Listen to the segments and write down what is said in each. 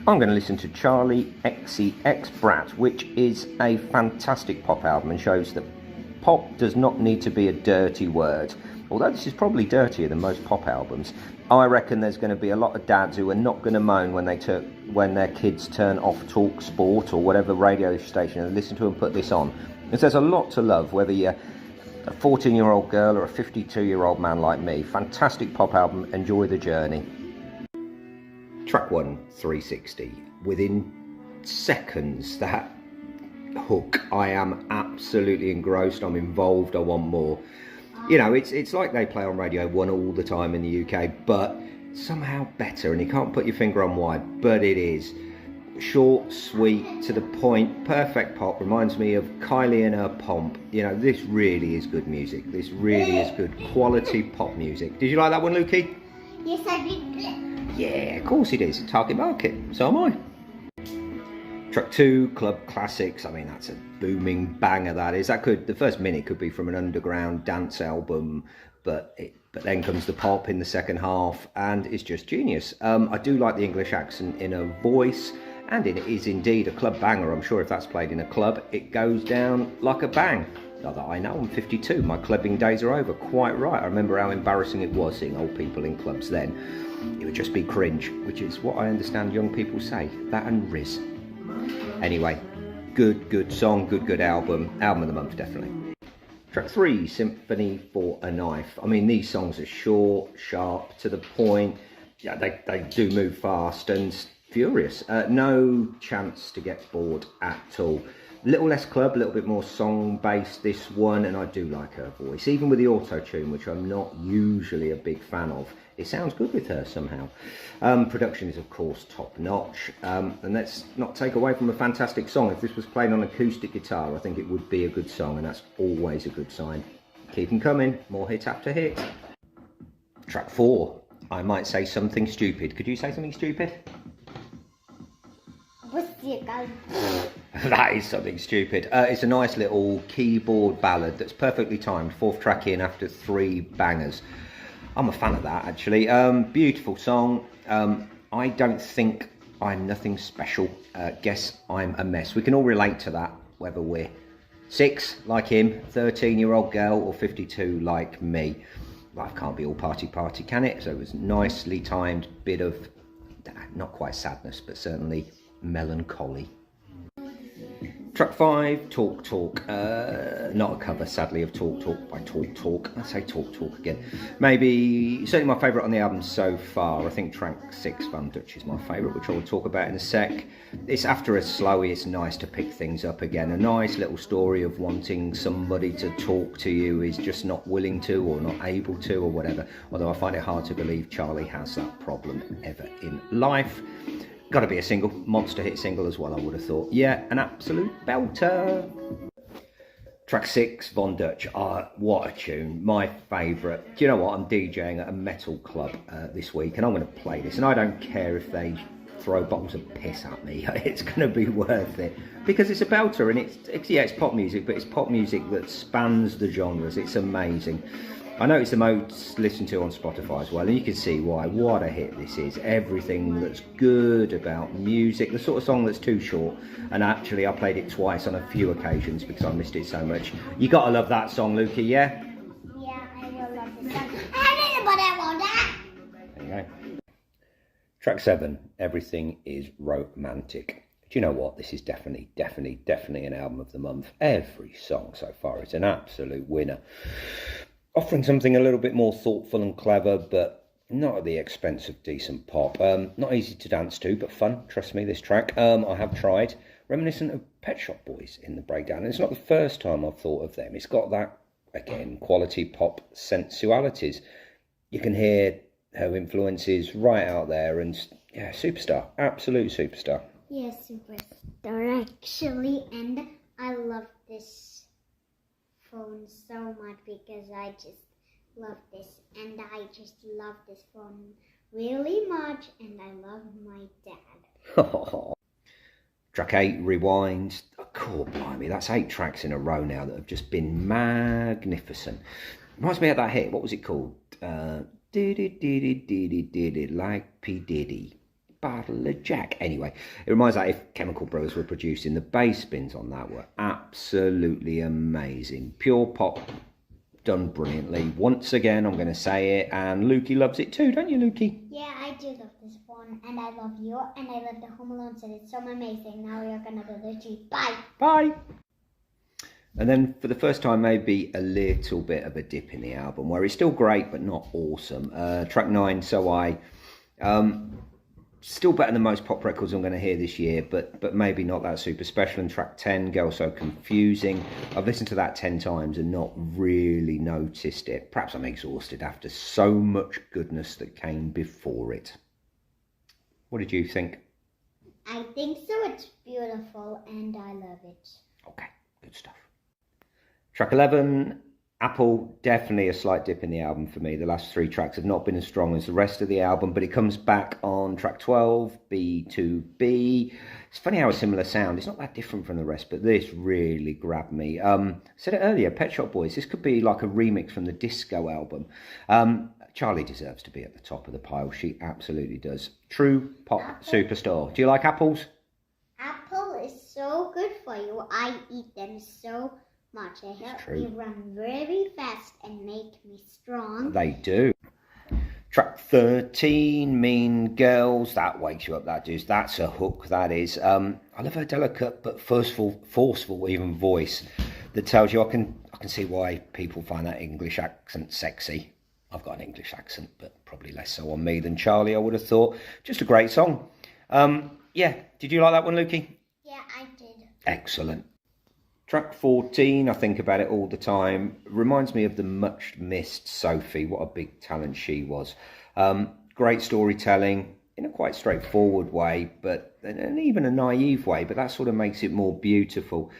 I'm going to listen to Chrlie XCX BRAT, which is a fantastic pop album and shows that pop does not need to be a dirty word. Although this is probably dirtier than most pop albums, I reckon there's going to be a lot of dads who are not going to moan when their kids turn off Talk Sport or whatever radio station and listen to and put this on. Because there's a lot to love, whether you're a 14-year-old girl or a 52-year-old man like me. Fantastic pop album, enjoy the journey. Track 1, 360. Within seconds, that hook, I am absolutely engrossed, I'm involved, I want more. You know, it's like they play on Radio 1 all the time in the UK, but somehow better, and you can't put your finger on why, but it is. Short, sweet, to the point, perfect pop, reminds me of Chrlie and her pomp. You know, this really is good music. This really is good quality pop music. Did you like that one, Lukey? Yes, I did. Yeah, of course it is. Target market. So am I. Track 2, Club Classics. I mean, that's a booming banger, that is. The first minute could be from an underground dance album, but then comes the pop in the second half, and it's just genius. I do like the English accent in her voice, and it is indeed a club banger. I'm sure if that's played in a club, it goes down like a bang. Not that I know, I'm 52, my clubbing days are over. Quite right, I remember how embarrassing it was seeing old people in clubs then. It would just be cringe, which is what I understand young people say, that and Riz. Anyway, good song, good album of the month, definitely. Track 3, Symphony for a Knife. I mean, these songs are short, sharp, to the point. Yeah, they do move fast and furious. No chance to get bored at all. A little less club, a little bit more song-based, this one, and I do like her voice. Even with the auto-tune, which I'm not usually a big fan of, it sounds good with her somehow. Production is, of course, top-notch. And let's not take away from a fantastic song. If this was played on acoustic guitar, I think it would be a good song, and that's always a good sign. Keep them coming, more hit after hit. Track 4, I might say something stupid. Could you say something stupid? That is something stupid. It's a nice little keyboard ballad that's perfectly timed. 4th track in after 3 bangers. I'm a fan of that, actually. Beautiful song. I don't think I'm nothing special. Guess I'm a mess. We can all relate to that, whether we're 6 like him, 13-year-old girl, or 52 like me. Life can't be all party, can it? So it was nicely timed, bit of, not quite sadness, but certainly melancholy. Track 5, Talk. Not a cover, sadly, of Talk by Talk. I say Talk again. Maybe, certainly my favourite on the album so far. I think track 6, Van Dutch, is my favourite, which I will talk about in a sec. It's after a slowie, it's nice to pick things up again. A nice little story of wanting somebody to talk to you is just not willing to or not able to or whatever. Although I find it hard to believe Chrlie has that problem ever in life. Got to be a single, monster hit single as well, I would have thought. Yeah, an absolute belter. Track 6, Von Dutch. What a tune, my favourite. Do you know what? I'm DJing at a metal club this week, and I'm going to play this. And I don't care if they throw bottles of piss at me. It's going to be worth it because it's a belter, and it's pop music, but it's pop music that spans the genres. It's amazing. I know it's the most listened to on Spotify as well, and you can see why. What a hit this is. Everything that's good about music, the sort of song that's too short. And actually, I played it twice on a few occasions because I missed it so much. You gotta love that song, Lukey, yeah? Yeah, I will love this song. But I want that. There you go. Track 7, Everything is Romantic. Do you know what? This is definitely an album of the month. Every song so far is an absolute winner. Offering something a little bit more thoughtful and clever, but not at the expense of decent pop. Not easy to dance to, but fun. Trust me, this track. I have tried. Reminiscent of Pet Shop Boys in the breakdown. And it's not the first time I've thought of them. It's got that, again, quality pop sensualities. You can hear her influences right out there. And, yeah, superstar. Absolute superstar. Yes, superstar, actually. And I love this phone so much because I just love this, and I just love this phone really much, and I love my dad. Track 8, Rewind. Oh, blimey, that's 8 tracks in a row now that have just been magnificent. Reminds me of that hit. What was it called? Did it like P. Diddy. bottle of Jack. Anyway, it reminds me that if Chemical Brothers were producing, the bass spins on that were absolutely amazing. Pure pop, done brilliantly. Once again, I'm going to say it, and Lukey loves it too, don't you, Lukey? Yeah, I do love this one, and I love you, and I love the Home Alone set. It's so amazing. Now we're going to go to tea. Bye! Bye! And then for the first time, maybe a little bit of a dip in the album, where it's still great, but not awesome. Track 9, So I. Still better than most pop records I'm going to hear this year, but maybe not that super special. And track 10, Girl So Confusing. I've listened to that 10 times and not really noticed it. Perhaps I'm exhausted after so much goodness that came before it. What did you think? I think so. It's beautiful, and I love it. Okay, good stuff. Track 11, Apple, definitely a slight dip in the album for me. The last 3 tracks have not been as strong as the rest of the album, but it comes back on track 12, B2B. It's funny how a similar sound, it's not that different from the rest, but this really grabbed me. I said it earlier, Pet Shop Boys, this could be like a remix from the Disco album. Chrlie deserves to be at the top of the pile. She absolutely does. True pop superstar. Do you like apples? Apple is so good for you. I eat them so much. They help me run very fast and make me strong. They do. Track 13, Mean Girls. That wakes you up, that does. That's a hook, that is. I love her delicate but forceful even voice that tells you I can see why people find that English accent sexy. I've got an English accent, but probably less so on me than Chrlie, I would have thought. Just a great song. Yeah, did you like that one, Lukey? Yeah, I did. Excellent. Track 14, I think about it all the time. Reminds me of the much missed Sophie. What a big talent she was. Great storytelling in a quite straightforward way, and even a naive way, but that sort of makes it more beautiful.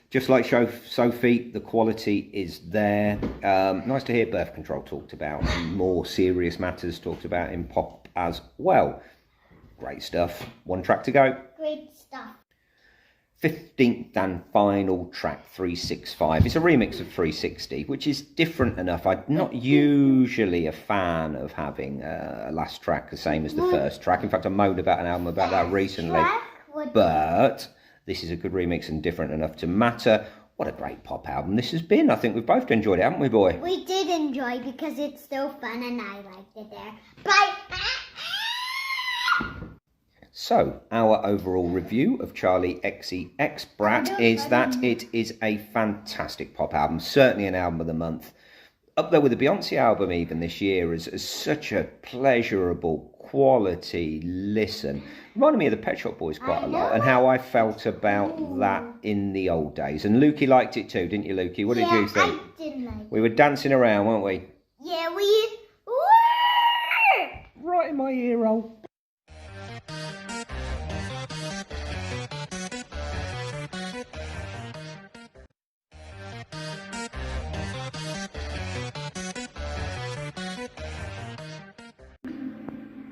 Just like Sophie, the quality is there. Nice to hear birth control talked about and more serious matters talked about in pop as well. Great stuff. 1 track to go. Great stuff. 15th and final track, 365. It's a remix of 360, which is different enough. I'm not usually a fan of having a last track the same as the first track. In fact, I moaned about an album about that recently. But this is a good remix and different enough to matter. What a great pop album this has been. I think we've both enjoyed it, haven't we, boy? We did enjoy because it's so fun and I liked it there. Bye! So, our overall review of Chrlie XEX BRAT is that it is a fantastic pop album, certainly an album of the month. Up there with the Beyonce album even this year as such a pleasurable quality listen. Reminded me of the Pet Shop Boys quite a lot and how I felt about that in the old days. And Lukey liked it too, didn't you, Lukey? What did you think? I did like it. We were dancing around, weren't we? Yeah, we were! Right in my ear hole.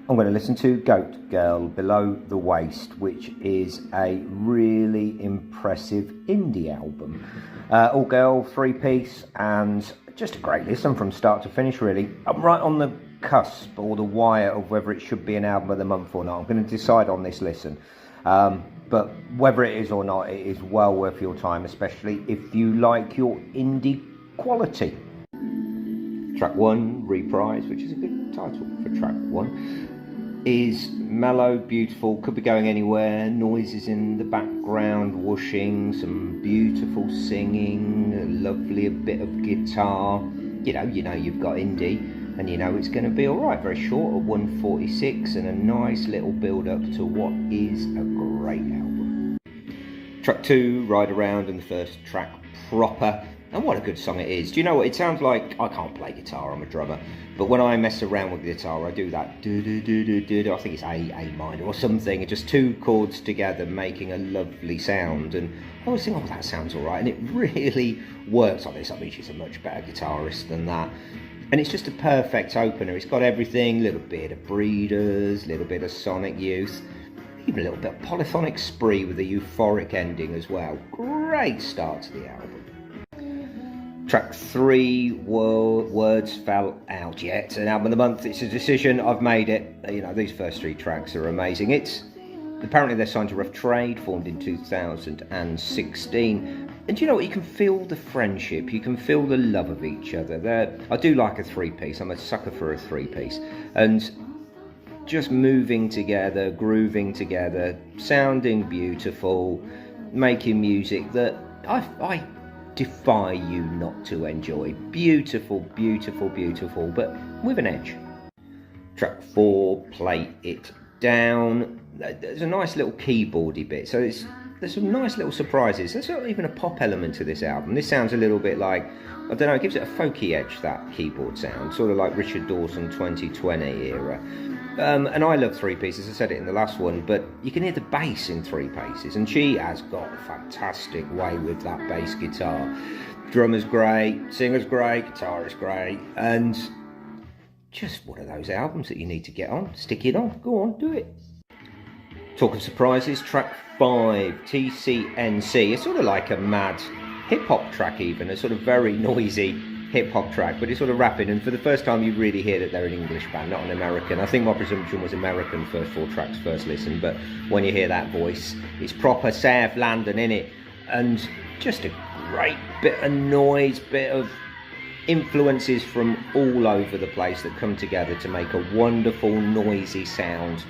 I'm going to listen to Goat Girl Below the Waist, which is a really impressive indie album. All girl, 3-piece, and just a great listen from start to finish, really. I'm right on the cusp or the wire of whether it should be an album of the month or not. I'm going to decide on this listen. But whether it is or not, it is well worth your time, especially if you like your indie quality. Track 1, Reprise, which is a good title for track 1. Is mellow, beautiful, could be going anywhere, noises in the background, whooshing, some beautiful singing, a lovely bit of guitar. You know you've got indie, and you know it's going to be alright. Very short, at 1:46, and a nice little build up to what is a great album. Track 2, Ride Around, and the first track, Proper. And what a good song it is. Do you know what? It sounds like, I can't play guitar, I'm a drummer, but when I mess around with guitar, I do that do-do-do-do-do, I think it's A minor or something, just 2 chords together making a lovely sound, and I always think, oh, that sounds alright, and it really works on this. I mean, she's a much better guitarist than that, and it's just a perfect opener. It's got everything, a little bit of Breeders, a little bit of Sonic Youth, even a little bit of Polyphonic Spree with a euphoric ending as well. Great start to the album. Track 3, Words Fell Out Yet, an album of the month. It's a decision, I've made it. You know, these first 3 tracks are amazing. Apparently they're signed to Rough Trade, formed in 2016. And you know what, you can feel the friendship, you can feel the love of each other. I do like a 3-piece, I'm a sucker for a 3-piece. And just moving together, grooving together, sounding beautiful, making music that I defy you not to enjoy. Beautiful, beautiful, beautiful, but with an edge. Track 4, Play It Down. There's a nice little keyboardy bit, so there's some nice little surprises. There's not even a pop element to this album. This sounds a little bit like, I don't know, it gives it a folky edge, that keyboard sound, sort of like Richard Dawson 2020 era. And I love 3-pieces, I said it in the last one, but you can hear the bass in 3-pieces, and she has got a fantastic way with that bass guitar. Drummer's great, singer's great, guitar is great, and just one of those albums that you need to get on, stick it on, go on, do it. Talk of surprises, track 5, TCNC. It's sort of like a mad hip-hop track even, a sort of very noisy hip-hop track, but it's sort of rapping, and for the first time you really hear that they're an English band, not an American. I think my presumption was American first 4 tracks, first listen, but when you hear that voice, it's proper South London, innit? And just a great bit of noise, bit of influences from all over the place that come together to make a wonderful, noisy sound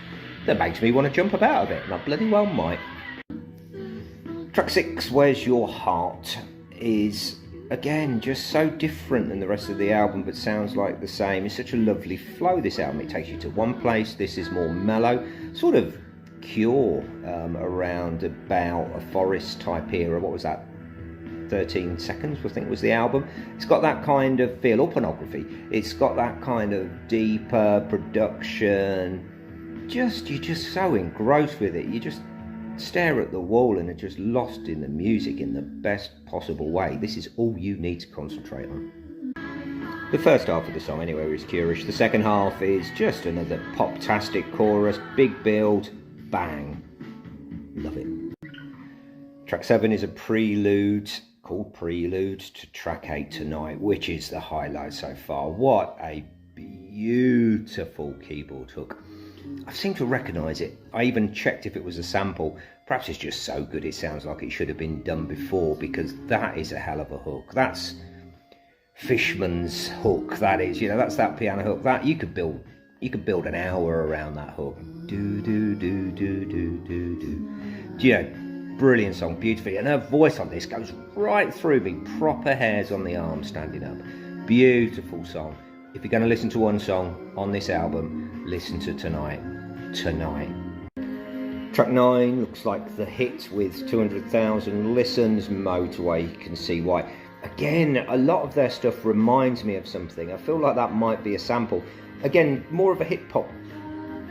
that makes me want to jump about a bit, and I bloody well might. Track 6, Where's Your Heart, is again just so different than the rest of the album, but sounds like the same. It's such a lovely flow, this album. It takes you to one place. This is more mellow, sort of Cure, around about a Forest type era. What was that, 13 Seconds I think was the album. It's got that kind of feel, or Pornography. It's got that kind of deeper production. You're just so engrossed with it. You just stare at the wall and are just lost in the music in the best possible way. This is all you need to concentrate on. The first half of the song anyway is Curish. The second half is just another pop-tastic chorus, big build, bang. Love it. Track 7 is a prelude, called Prelude, to track 8 Tonight, which is the highlight so far. What a beautiful keyboard hook. I seem to recognise it. I even checked if it was a sample. Perhaps it's just so good it sounds like it should have been done before, because that is a hell of a hook. That's Fishman's hook, that is. You know, that's that piano hook. That you could build an hour around that hook. Do do do do do do do. You know, brilliant song, beautifully. And her voice on this goes right through me. Proper hairs on the arm standing up. Beautiful song. If you're going to listen to one song on this album, listen to Tonight. Track 9 looks like the hit with 200,000 listens, Motorway. You can see why. Again, a lot of their stuff reminds me of something. I feel like that might be a sample. Again, more of a hip-hop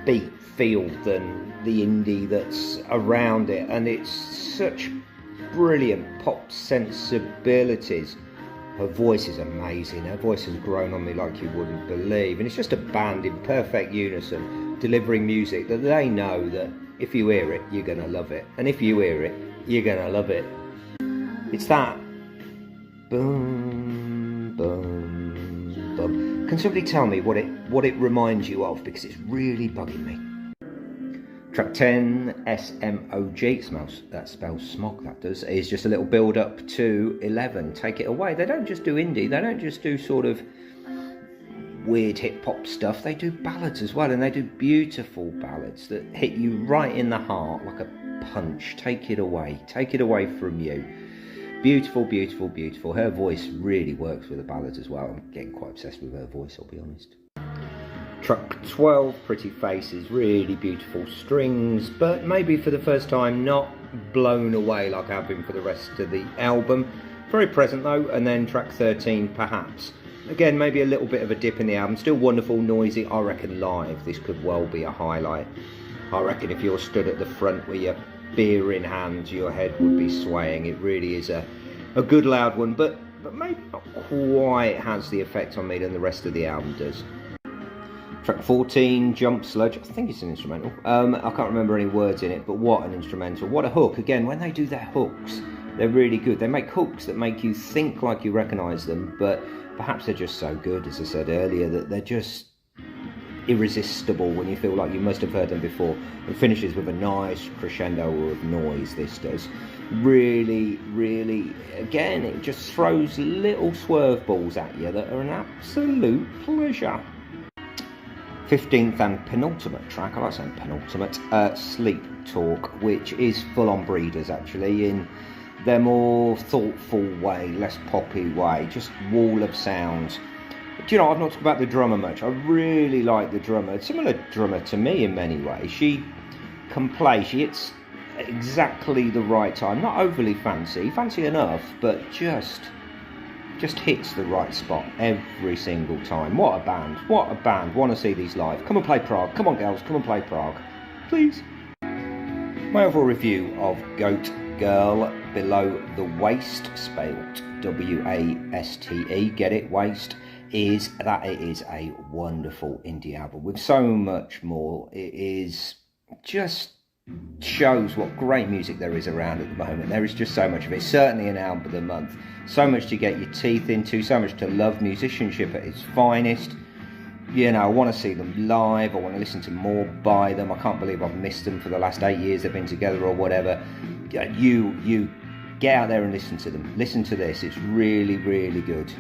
beat feel than the indie that's around it. And it's such brilliant pop sensibilities. Her voice is amazing. Her voice has grown on me like you wouldn't believe. And it's just a band in perfect unison, delivering music that they know that if you hear it, you're going to love it. And if you hear it, you're going to love it. It's that boom, boom, boom. Can somebody tell me what it reminds you of? Because it's really bugging me. Track 10, SMOG, that spells smog, that does, is just a little build up to 11, Take It Away. They don't just do indie, they don't just do sort of weird hip hop stuff, they do ballads as well, and they do beautiful ballads that hit you right in the heart like a punch. Take it away from you. Beautiful, beautiful, beautiful. Her voice really works with the ballads as well. I'm getting quite obsessed with her voice, I'll be honest. Track 12, Pretty Faces, really beautiful strings, but maybe for the first time not blown away like I've been for the rest of the album. Very present though. And then track 13, Perhaps. Again, maybe a little bit of a dip in the album, still wonderful, noisy. I reckon live this could well be a highlight. I reckon if you're stood at the front with your beer in hand, your head would be swaying. It really is a good loud one, but maybe not quite has the effect on me than the rest of the album does. Track 14, Jump Sludge. I think it's an instrumental. I can't remember any words in it, but what an instrumental. What a hook. Again, when they do their hooks, They're really good. They make hooks that make you think like you recognise them, but perhaps they're just so good, as I said earlier, that they're just irresistible when you feel like you must have heard them before. It finishes with a nice crescendo of noise, this does. Really, really, again, it just throws little swerve balls at you that are an absolute pleasure. 15th and penultimate track, I like saying penultimate, Sleep Talk, which is full on Breeders actually, in their more thoughtful way, less poppy way, just wall of sound. Do you know, I've not talked about the drummer much. I really like the drummer, similar drummer to me in many ways. She can play, she hits exactly the right time, not overly fancy enough, but just hits the right spot every single time. What a band, what a band. Want to see these live. Come and play Prague. Come on girls, come and play Prague, please. My overall review of Goat Girl, Below the Waist, spelled W-A-S-T-E, get it, waist, is that it is a wonderful indie album with so much more. It is just shows what great music there is around at the moment. There is just so much of it. Certainly an album of the month. So much to get your teeth into, so much to love musicianship at its finest. You know, I want to see them live, I want to listen to more by them. I can't believe I've missed them for the last 8 years they've been together or whatever. You get out there and listen to them. Listen to this, it's really, really good.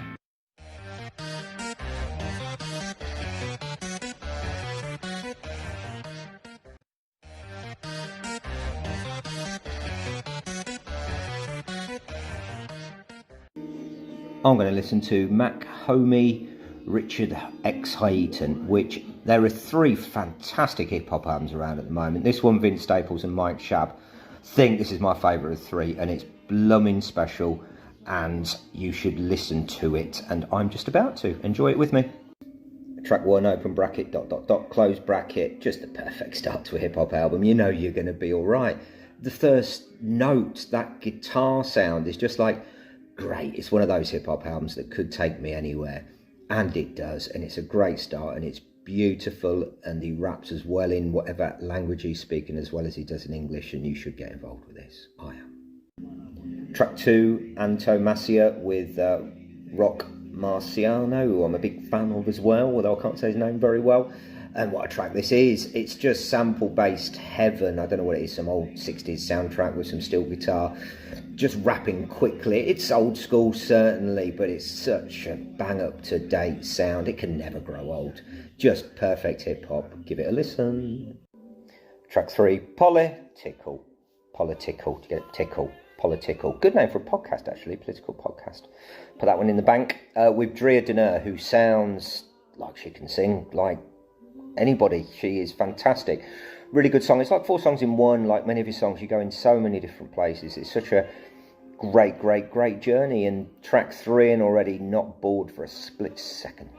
I'm going to listen to Mach Hommy, RICHAXXHAITIAN, which there are 3 fantastic hip-hop albums around at the moment. This one, Vince Staples and Mike Schaub. I think this is my favourite of 3, and it's blooming special, and you should listen to it, and I'm just about to. Enjoy it with me. Track 1, open bracket, ... close bracket, just the perfect start to a hip-hop album. You know you're going to be alright. The first note, that guitar sound is just like, great. It's one of those hip-hop albums that could take me anywhere, and it does, and it's a great start, and it's beautiful, and he raps as well in whatever language he's speaking as well as he does in English, and you should get involved with this. I am. Track 2, Antomasia with Rock Marciano, who I'm a big fan of as well, although I can't say his name very well. And what a track this is. It's just sample-based heaven. I don't know what it is, some old 60s soundtrack with some steel guitar. Just rapping quickly. It's old school, certainly, but it's such a bang-up-to-date sound. It can never grow old. Just perfect hip-hop. Give it a listen. Track 3, Political. Political. Do you get it? Tickle. Political. Good name for a podcast, actually. Political podcast. Put that one in the bank. With Drea Denner, who sounds like she can sing, like anybody. She is fantastic. Really good song. It's like 4 songs in one. Like many of his songs, you go in so many different places. It's such a great journey. And track 3, and already not bored for a split second.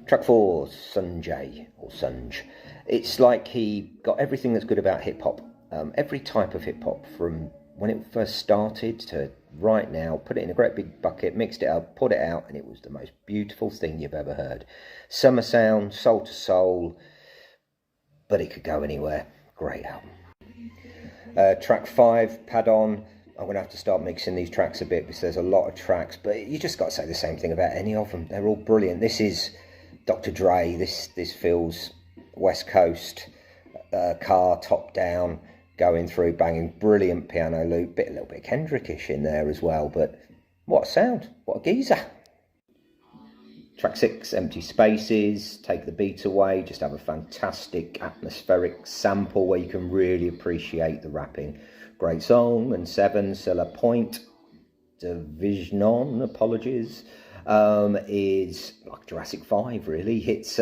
Track 4, Sunjay, or Sunj. It's like he got everything that's good about hip-hop. Every type of hip-hop, from when it first started to right now, put it in a great big bucket, mixed it up, put it out, and it was the most beautiful thing you've ever heard. Summer sound, soul to soul, but it could go anywhere. Great album. Track 5, Padon. I'm going to have to start mixing these tracks a bit because there's a lot of tracks, but you just got to say the same thing about any of them. They're all brilliant. This is Dr. Dre. This feels West Coast, car top down, going through, banging, brilliant piano loop, a little bit Kendrickish in there as well, but what a sound, what a geezer. Track 6, Empty Spaces, take the beat away, just have a fantastic atmospheric sample where you can really appreciate the rapping. Great song. And 7, Cella Point Division, apologies, is like Jurassic 5 really. It's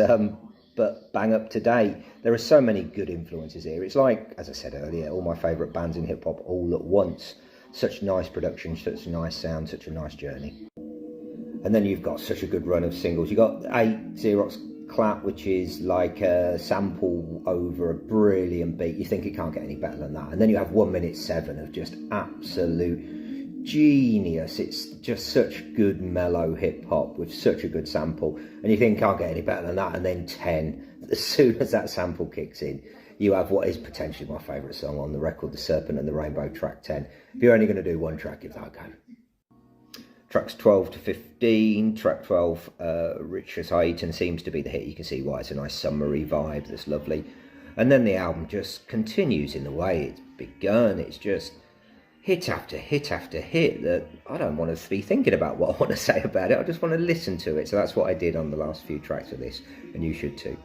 but bang up to date. There are so many good influences here. It's like, as I said earlier, all my favourite bands in hip hop all at once. Such nice production, such a nice sound, such a nice journey. And then you've got such a good run of singles. You've got 8, Xerox Clap, which is like a sample over a brilliant beat. You think it can't get any better than that. And then you have 1 minute 7 of just absolute genius. It's just such good mellow hip hop with such a good sample. And you think can't get any better than that. And then 10, as soon as that sample kicks in, you have what is potentially my favourite song on the record, The Serpent and the Rainbow, track 10. If you're only going to do one track, give that a go. Tracks 12 to 15, track 12, RICHAXXHAITIAN seems to be the hit. You can see why. It's a nice summery vibe that's lovely. And then the album just continues in the way it's begun. It's just hit after hit after hit that I don't want to be thinking about what I want to say about it. I just want to listen to it. So that's what I did on the last few tracks of this, and you should too.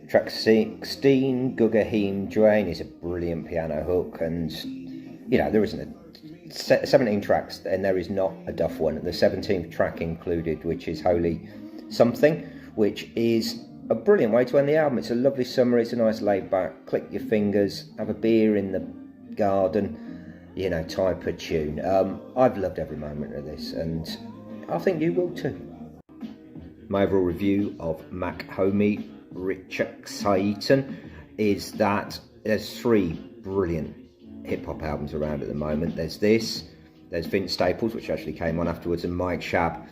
Track 16, Gugahim Drain, is a brilliant piano hook, and you know, there isn't 17 tracks and there is not a duff one. The 17th track included, which is Holy Something, which is a brilliant way to end the album. It's a lovely summer, it's a nice laid back, click your fingers, have a beer in the garden, you know, type of tune. I've loved every moment of this, and I think you will too. My overall review of Mach Hommy, RICHAXXHAITIan, is that there's 3 brilliant hip-hop albums around at the moment. There's this, there's Vince Staples, which actually came on afterwards, and Mike Shab.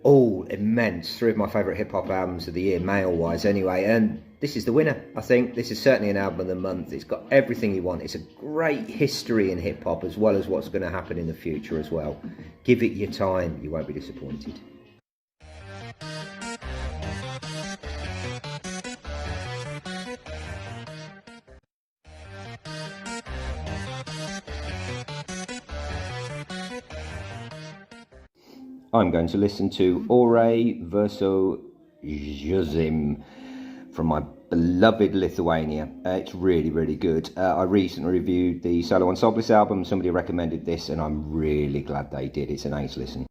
All immense, 3 of my favourite hip-hop albums of the year, male-wise anyway, and this is the winner. I think this is certainly an album of the month. It's got everything you want. It's a great history in hip-hop, as well as what's going to happen in the future as well. Give it your time, you won't be disappointed. I'm going to listen to Orai VIRSIU ZUVIM from my beloved Lithuania. It's really, really good. I recently reviewed the Solo Ensembles album. Somebody recommended this, and I'm really glad they did. It's an ace listen.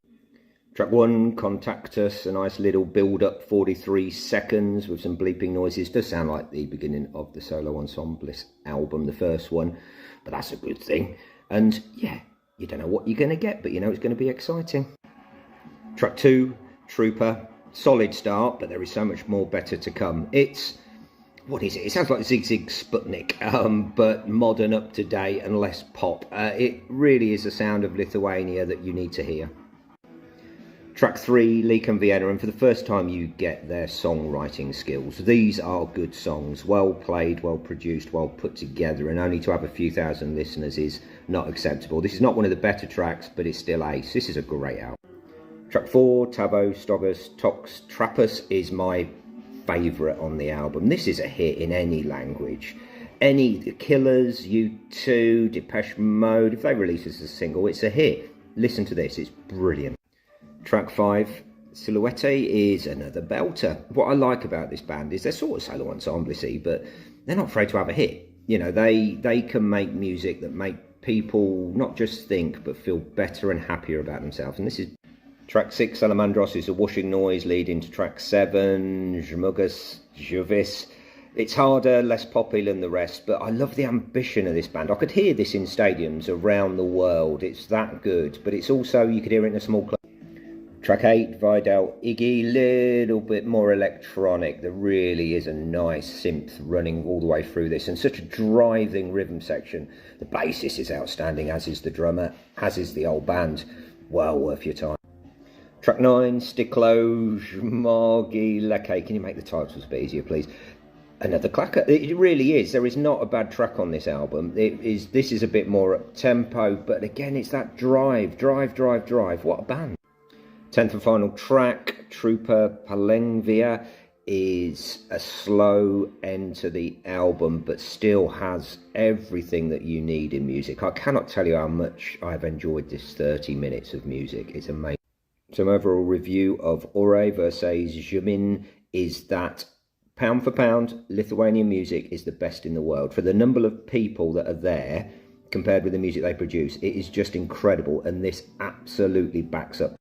Track 1, Contact Us, a nice little build-up, 43 seconds with some bleeping noises. Does sound like the beginning of the Solo Ensembles album, the first one, but that's a good thing. And yeah, you don't know what you're going to get, but you know it's going to be exciting. Track 2, Trooper, solid start, but there is so much more better to come. It's, what is it? It sounds like Zig Zig Sputnik, but modern, up to date, and less pop. It really is the sound of Lithuania that you need to hear. Track 3, Leek and Vienna, and for the first time you get their songwriting skills. These are good songs, well played, well produced, well put together, and only to have a few thousand listeners is not acceptable. This is not one of the better tracks, but it's still ace. This is a great album. Track 4, Tavo, Stogus, Tox, Trappus is my favourite on the album. This is a hit in any language. The Killers, U2, Depeche Mode, if they release this as a single, it's a hit. Listen to this, it's brilliant. Track 5, Silhouette, is another belter. What I like about this band is they're sort of solo ensemble-y, but they're not afraid to have a hit. You know, they can make music that make people not just think, but feel better and happier about themselves. And this is track 6, Salamandros, is a whooshing noise leading to track 7, Žmogus Žuvis. It's harder, less poppy than the rest, but I love the ambition of this band. I could hear this in stadiums around the world. It's that good, but it's also, you could hear it in a small club. Track 8, Vidal Iggy, little bit more electronic. There really is a nice synth running all the way through this, and such a driving rhythm section. The bassist is outstanding, as is the drummer, as is the whole band. Well worth your time. Track 9, Stiklo Zmargi Leke. Can you make the titles a bit easier, please? Another clacker. It really is. There is not a bad track on this album. This is a bit more up tempo, but again, it's that drive. What a band. 10th and final track, Trooper Palengvia, is a slow end to the album, but still has everything that you need in music. I cannot tell you how much I've enjoyed this 30 minutes of music. It's amazing. So my overall review of Orai VIRSIU ZUVIM is that, pound for pound, Lithuanian music is the best in the world. For the number of people that are there, compared with the music they produce, it is just incredible, and this absolutely backs up.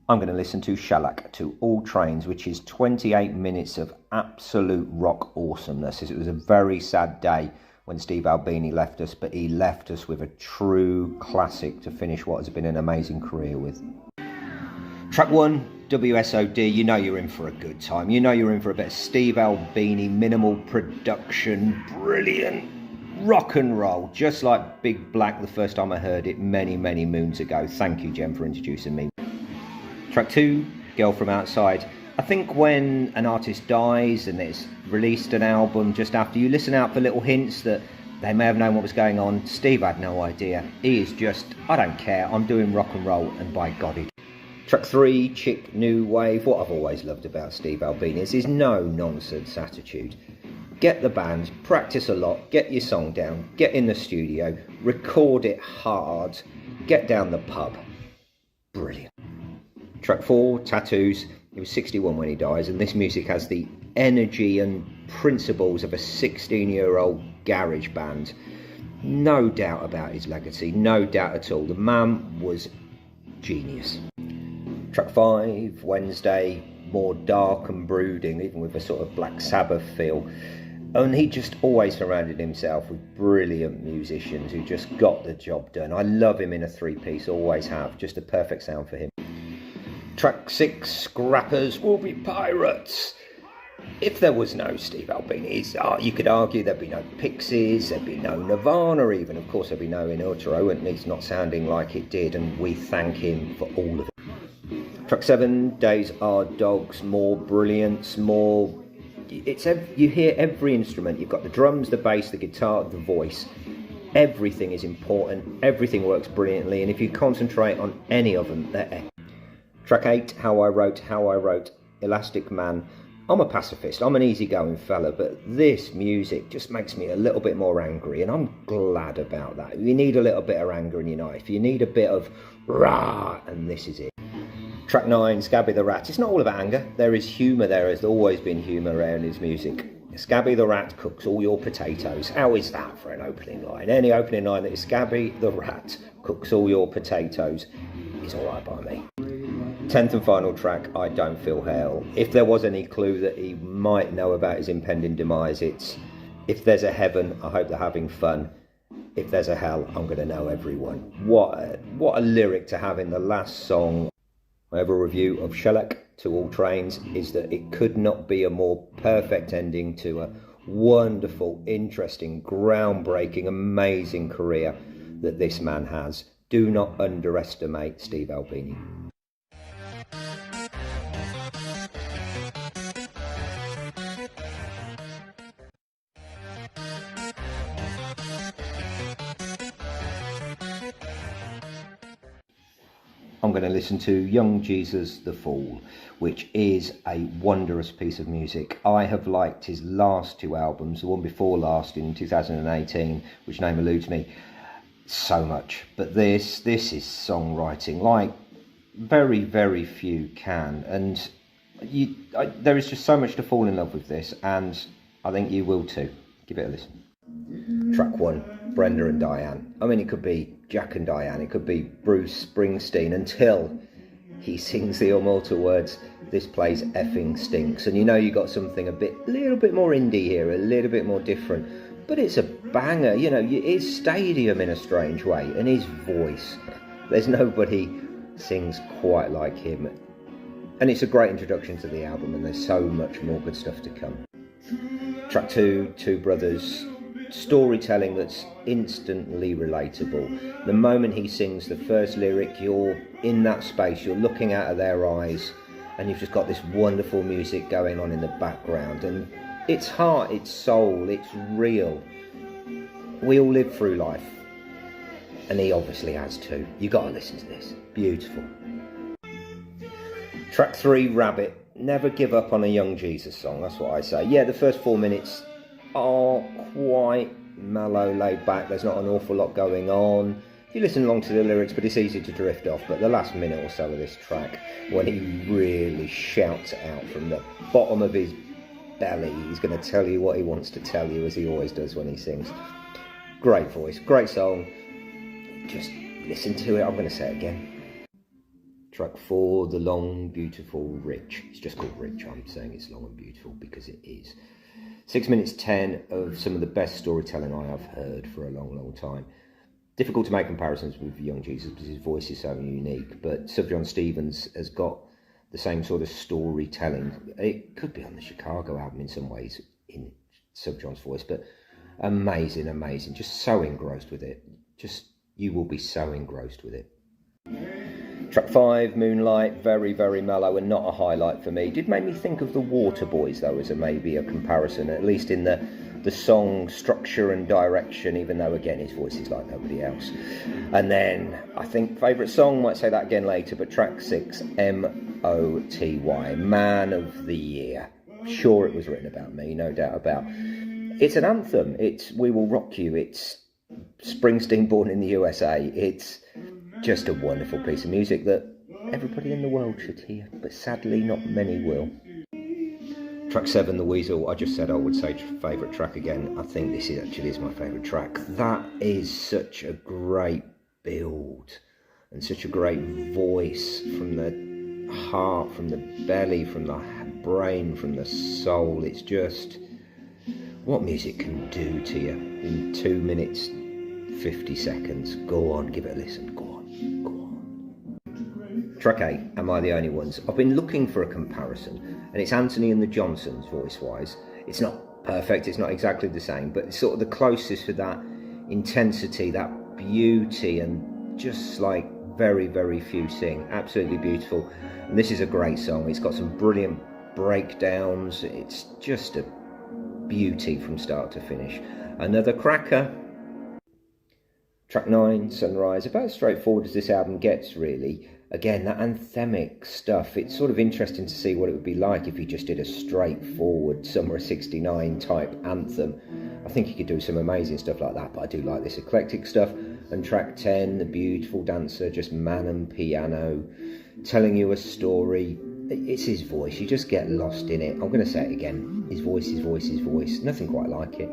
I'm going to listen to Shellac To All Trains, which is 28 minutes of absolute rock awesomeness. It was a very sad day when Steve Albini left us, but he left us with a true classic to finish what has been an amazing career with. Track 1, WSOD, you know you're in for a good time. You know you're in for a bit of Steve Albini, minimal production, brilliant rock and roll, just like Big Black the first time I heard it many, many moons ago. Thank you, Jem, for introducing me. Track 2, Girl From Outside. I think when an artist dies and it's released an album just after, you listen out for little hints that they may have known what was going on. Steve had no idea. He is just, I don't care, I'm doing rock and roll, and by God he... Track 3, Chick New Wave. What I've always loved about Steve Albini is his no-nonsense attitude. Get the band, practice a lot, get your song down, get in the studio, record it hard, get down the pub. Brilliant. Track 4, Tattoos. He was 61 when he dies, and this music has the energy and principles of a 16-year-old garage band. No doubt about his legacy, no doubt at all. The man was genius. Track 5, Wednesday, more dark and brooding, even with a sort of Black Sabbath feel. And he just always surrounded himself with brilliant musicians who just got the job done. I love him in a three-piece, always have. Just a perfect sound for him. Track 6, Scrappers Will Be Pirates. If there was no Steve Albini, you could argue there'd be no Pixies, there'd be no Nirvana even. Of course, there'd be no In Utero, and it's not sounding like it did, and we thank him for all of it. Track 7, Days Are Dogs. More brilliance, more... you hear every instrument. You've got the drums, the bass, the guitar, the voice. Everything is important, everything works brilliantly, and if you concentrate on any of them, they're epic. Track 8, How I Wrote, Elastic Man. I'm a pacifist, I'm an easygoing fella, but this music just makes me a little bit more angry, and I'm glad about that. You need a little bit of anger in your life, you need a bit of rah, and this is it. Track 9, Scabby the Rat. It's not all about anger, there is humour there, has always been humour around his music. Scabby the Rat cooks all your potatoes. How is that for an opening line? Any opening line that is Scabby the Rat cooks all your potatoes is alright by me. 10th and final track, I Don't Feel Hell. If there was any clue that he might know about his impending demise, it's if there's a heaven, I hope they're having fun. If there's a hell, I'm going to know everyone. What a lyric to have in the last song. I have a review of Shellac To All Trains is that it could not be a more perfect ending to a wonderful, interesting, groundbreaking, amazing career that this man has. Do not underestimate Steve Albini. I'm going to listen to Young Jesus the Fool, which is a wondrous piece of music. I have liked his last two albums, the one before last in 2018, which name eludes me, so much. But this is songwriting like very, very few can. And there is just so much to fall in love with this, and I think you will too. Give it a listen. Track 1, Brenda and Diane. I mean, it could be Jack and Diane, it could be Bruce Springsteen, until he sings the immortal words, "This place effing stinks." And you know you got something a little bit more indie here, a little bit more different, but it's a banger. You know, it's stadium in a strange way, and his voice, there's nobody sings quite like him, and it's a great introduction to the album, and there's so much more good stuff to come. Track 2, Two Brothers. Storytelling that's instantly relatable. The moment he sings the first lyric, you're in that space, you're looking out of their eyes, and you've just got this wonderful music going on in the background, and it's heart, it's soul, it's real. We all live through life, and he obviously has too. You got to listen to this. Beautiful. Track 3, Rabbit. Never give up on a Young Jesus song, that's what I say. Yeah, the first 4 minutes are quite mellow, laid back. There's not an awful lot going on if you listen along to the lyrics, but it's easy to drift off. But the last minute or so of this track, when he really shouts out from the bottom of his belly, he's going to tell you what he wants to tell you, as he always does when he sings. Great voice, great song. Just listen to it. I'm going to say it again. Track 4, The Long Beautiful Rich. It's just called Rich. I'm saying it's long and beautiful because it is. 6 minutes 10 of some of the best storytelling I have heard for a long, long time. Difficult to make comparisons with Young Jesus because his voice is so unique, but Sufjan Stevens has got the same sort of storytelling. It could be on the Chicago album in some ways, in Sufjan's voice, but Amazing, amazing. Just so engrossed with it. Just, you will be so engrossed with it. Track 5, Moonlight, very, very mellow and not a highlight for me. Did make me think of the Waterboys though, as maybe a comparison, at least in the song structure and direction, even though again his voice is like nobody else. And then I think favourite song, might say that again later, but track 6, M.O.T.Y, Man of the Year. Sure, it was written about me, no doubt about. It's an anthem. It's We Will Rock You. It's Springsteen born in the USA. It's just a wonderful piece of music that everybody in the world should hear, but sadly not many will. Track 7, The Weasel. I just said I would say favourite track again. I think this is my favourite track. That is such a great build and such a great voice from the heart, from the belly, from the brain, from the soul. It's just what music can do to you in 2 minutes 50 seconds. Go on, give it a listen. Go on, go on. Track 8, Am I the Only Ones? I've been looking for a comparison, and it's Anthony and the Johnsons voice-wise. It's not perfect, it's not exactly the same, but it's sort of the closest to that intensity, that beauty, and just like very, very few sing. Absolutely beautiful. And this is a great song. It's got some brilliant breakdowns. It's just a beauty from start to finish. Another cracker. Track 9, Sunrise. About as straightforward as this album gets, really. Again, that anthemic stuff. It's sort of interesting to see what it would be like if you just did a straightforward Summer of '69 type anthem. I think you could do some amazing stuff like that, but I do like this eclectic stuff. And track 10, The Beautiful Dancer, just man and piano, telling you a story. It's his voice. You just get lost in it. I'm going to say it again. His voice, his voice, his voice. Nothing quite like it.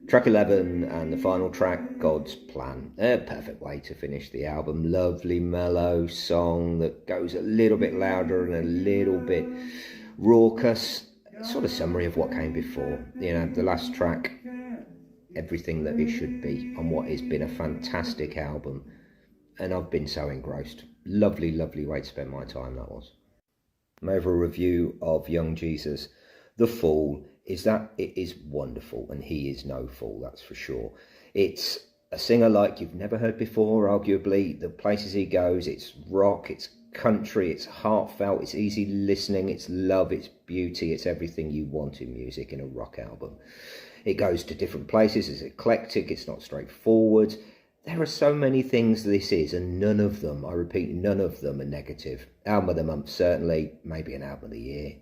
Track 11 and the final track, God's Plan. A perfect way to finish the album. Lovely, mellow song that goes a little bit louder and a little bit raucous. Sort of summary of what came before. You know, the last track, everything that it should be on what has been a fantastic album. And I've been so engrossed. Lovely, lovely way to spend my time, that was. My overall review of Young Jesus, The Fool, is that it is wonderful, and he is no fool, that's for sure. It's a singer like you've never heard before, arguably. The places he goes, it's rock, it's country, it's heartfelt, it's easy listening, it's love, it's beauty, it's everything you want in music in a rock album. It goes to different places, it's eclectic, it's not straightforward. There are so many things this is, and none of them, I repeat, none of them are negative. Album of the month, certainly, maybe an album of the year.